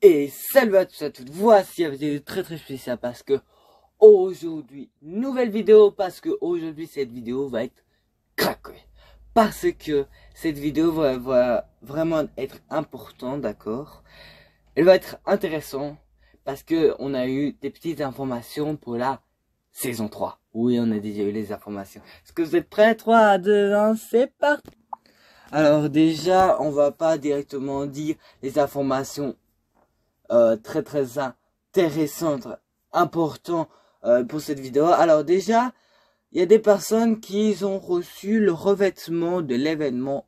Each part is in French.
Et salut à tous et à toutes, voici une vidéo très spéciale parce que aujourd'hui, nouvelle vidéo parce que aujourd'hui cette vidéo va être craquée. Parce que cette vidéo va vraiment être importante, d'accord? Elle va être intéressante parce que on a eu des petites informations pour la saison 3. Oui, on a déjà eu les informations. Est-ce que vous êtes prêts? 3, 2, 1, c'est parti! Alors déjà, on va pas directement dire les informations très intéressante, important pour cette vidéo. Alors déjà, il y a des personnes qui ont reçu le revêtement de l'événement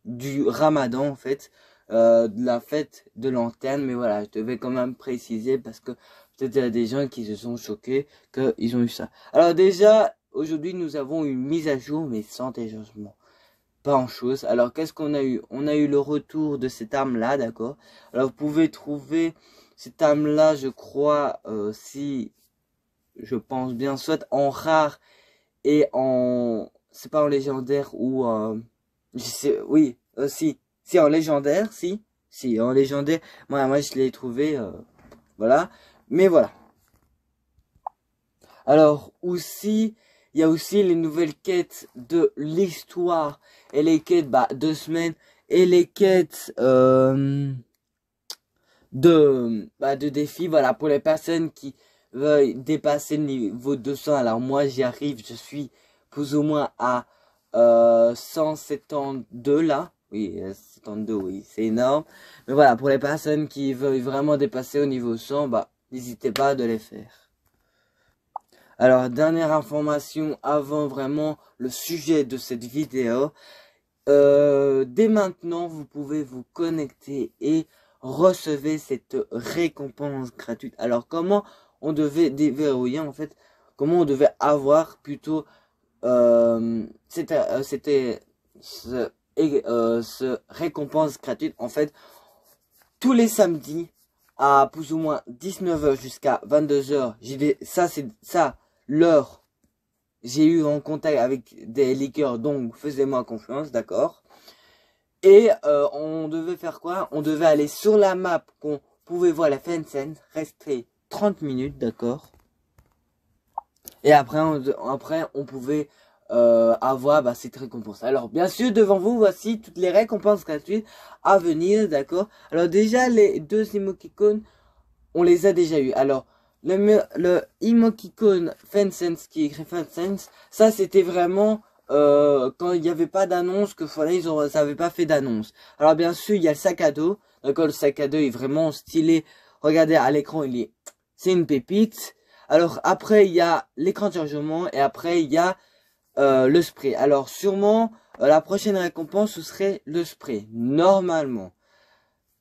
du Ramadan en fait, de la fête de lanterne. Mais voilà, je devais quand même préciser parce que peut-être il y a des gens qui se sont choqués qu'ils ont eu ça. Alors déjà, aujourd'hui nous avons une mise à jour mais sans téléchargement. Pas en chose. Alors qu'est-ce qu'on a eu? On a eu le retour de cette arme là, d'accord. Alors vous pouvez trouver cette arme là, je crois, si je pense bien, soit en rare et en, c'est pas en légendaire ou je sais, oui, si en légendaire, si en légendaire. Moi je l'ai trouvé, voilà. Mais voilà. Alors aussi, il y a aussi les nouvelles quêtes de l'histoire et les quêtes 2 semaines et les quêtes de défis. Voilà, pour les personnes qui veulent dépasser le niveau 200. Alors moi j'y arrive, je suis plus ou moins à 172 là. Oui, 72, oui, c'est énorme. Mais voilà, pour les personnes qui veulent vraiment dépasser au niveau 100, n'hésitez pas de les faire. Alors, dernière information avant vraiment le sujet de cette vidéo. Dès maintenant, vous pouvez vous connecter et recevoir cette récompense gratuite. Alors, comment on devait déverrouiller en fait, comment on devait avoir plutôt c'était ce récompense gratuite en fait tous les samedis à plus ou moins 19h jusqu'à 22h. C'est ça l'heure. J'ai eu en contact avec des leakers, donc faisez-moi confiance, d'accord. Et on devait faire quoi? On devait aller sur la map qu'on pouvait voir la Fensen, rester 30 minutes, d'accord. Et après on pouvait avoir cette récompense. Alors bien sûr devant vous voici toutes les récompenses gratuites à venir, d'accord. Alors déjà les deux emoticons on les a déjà eu. Alors le emoticon Fensense qui écrit Fensense, ça c'était vraiment quand il n'y avait pas d'annonce que Fortnite ça avait pas fait d'annonce. Alors bien sûr il y a le sac à dos, d'accord, le sac à dos est vraiment stylé. Regardez à l'écran c'est une pépite. Alors après il y a l'écran de chargement et après il y a le spray. Alors sûrement la prochaine récompense ce serait le spray normalement.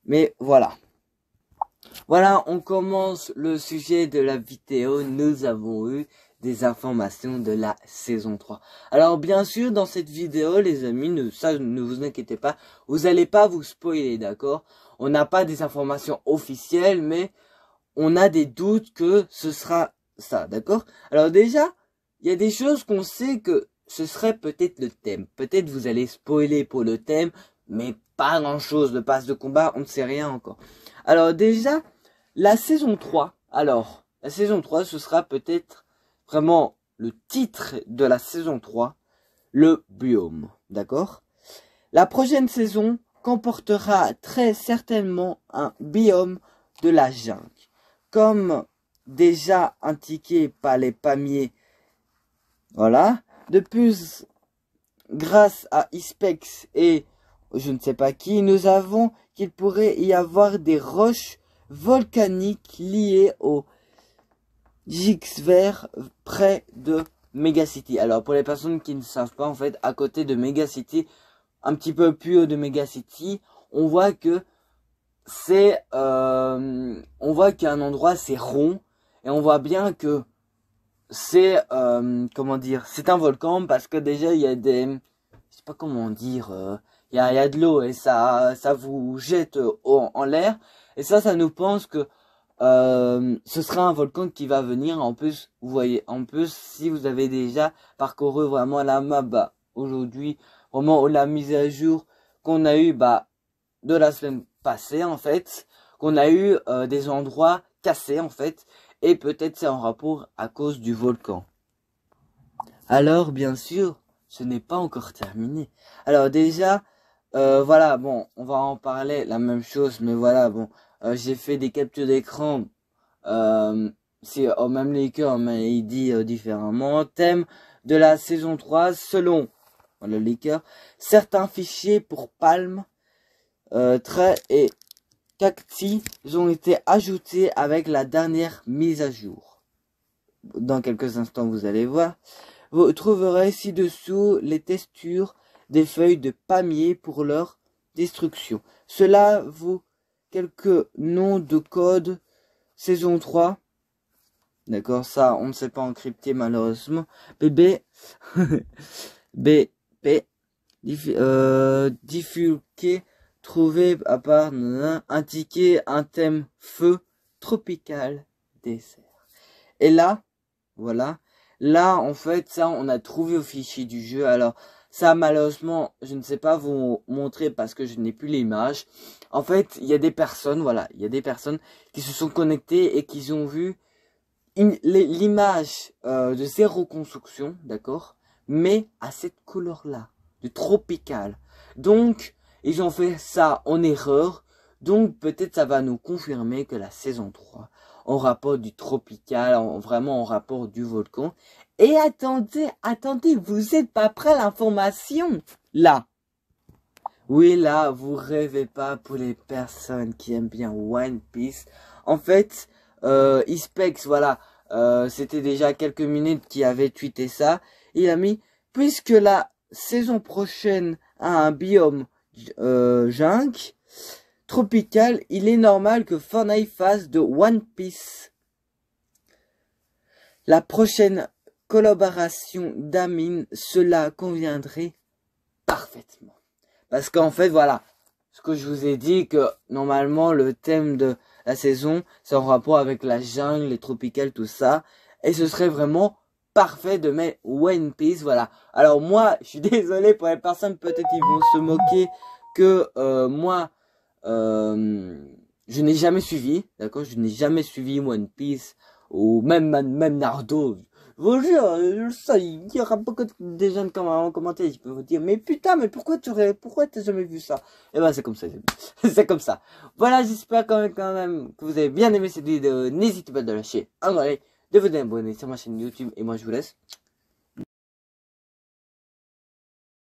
Mais voilà. Voilà, on commence le sujet de la vidéo. Nous avons eu des informations de la saison 3. Alors bien sûr, dans cette vidéo, les amis, ne vous inquiétez pas, vous n'allez pas vous spoiler, d'accord? On n'a pas des informations officielles, mais on a des doutes que ce sera ça, d'accord? Alors déjà, il y a des choses qu'on sait que ce serait peut-être le thème. Peut-être vous allez spoiler pour le thème, mais pas grand-chose. Le pass de combat, on ne sait rien encore. Alors déjà, la saison 3, alors, la saison 3, ce sera peut-être vraiment le titre de la saison 3, le biome, d'accord? La prochaine saison comportera très certainement un biome de la jungle. Comme déjà indiqué par les palmiers, voilà. De plus, grâce à Ispex et je ne sais pas qui, nous avons qu'il pourrait y avoir des roches volcaniques liées au Gix vert près de Megacity. Alors pour les personnes qui ne savent pas, en fait, à côté de Megacity, un petit peu plus haut de Megacity, on voit que c'est on voit qu'il y a un endroit c'est rond et on voit bien que c'est comment dire, c'est un volcan parce que déjà il y a des, je sais pas comment dire, il y a de l'eau et ça vous jette en l'air et ça nous pense que ce sera un volcan qui va venir. En plus vous voyez, en plus si vous avez déjà parcouru vraiment la map aujourd'hui, vraiment la mise à jour qu'on a eu de la semaine passée en fait, qu'on a eu des endroits cassés en fait, et peut-être c'est en rapport à cause du volcan. Alors bien sûr, ce n'est pas encore terminé. Alors déjà, voilà, bon, on va en parler, la même chose, mais voilà, bon, j'ai fait des captures d'écran, c'est au même leaker, mais il dit différemment. Thème de la saison 3, selon le leaker, certains fichiers pour Palm, traits et cacti ont été ajoutés avec la dernière mise à jour. Dans quelques instants, vous allez voir. Vous trouverez ci-dessous les textures des feuilles de palmier pour leur destruction. Cela vaut quelques noms de code saison 3. D'accord, ça on ne sait pas encrypter malheureusement. BB BP diffulqué, trouvé à part indiqué un thème feu tropical désert. Et là, voilà. Là, en fait, ça, on a trouvé au fichier du jeu. Alors, ça, malheureusement, je ne sais pas vous montrer parce que je n'ai plus l'image. En fait, il y a des personnes, voilà, il y a des personnes qui se sont connectées et qui ont vu l'image de zéro construction, d'accord, mais à cette couleur-là, de tropical. Donc, ils ont fait ça en erreur. Donc, peut-être ça va nous confirmer que la saison 3 en rapport du tropical, vraiment en rapport du volcan. Et attendez, vous êtes pas prêt à l'information, là. Oui, là, vous rêvez pas pour les personnes qui aiment bien One Piece. En fait, Ispex, voilà, c'était déjà quelques minutes qu'il avait tweeté ça. Il a mis, puisque la saison prochaine a un biome jungle tropical, il est normal que Fortnite fasse de One Piece la prochaine collaboration d'Amin. Cela conviendrait parfaitement. Parce qu'en fait, voilà, ce que je vous ai dit, que normalement le thème de la saison, c'est en rapport avec la jungle, les tropicales, tout ça. Et ce serait vraiment parfait de mettre One Piece, voilà. Alors moi, je suis désolé pour les personnes, peut-être ils vont se moquer que moi, je n'ai jamais suivi, d'accord, je n'ai jamais suivi One Piece ou même Naruto. Je vous jure, ça, il y aura beaucoup de jeunes en commentaire, ils peuvent vous dire, mais putain, mais pourquoi t'as jamais vu ça? Et ben, c'est comme ça, c'est comme ça. Voilà, j'espère quand même que vous avez bien aimé cette vidéo. N'hésitez pas de lâcher un like, de vous abonner sur ma chaîne YouTube, et moi je vous laisse.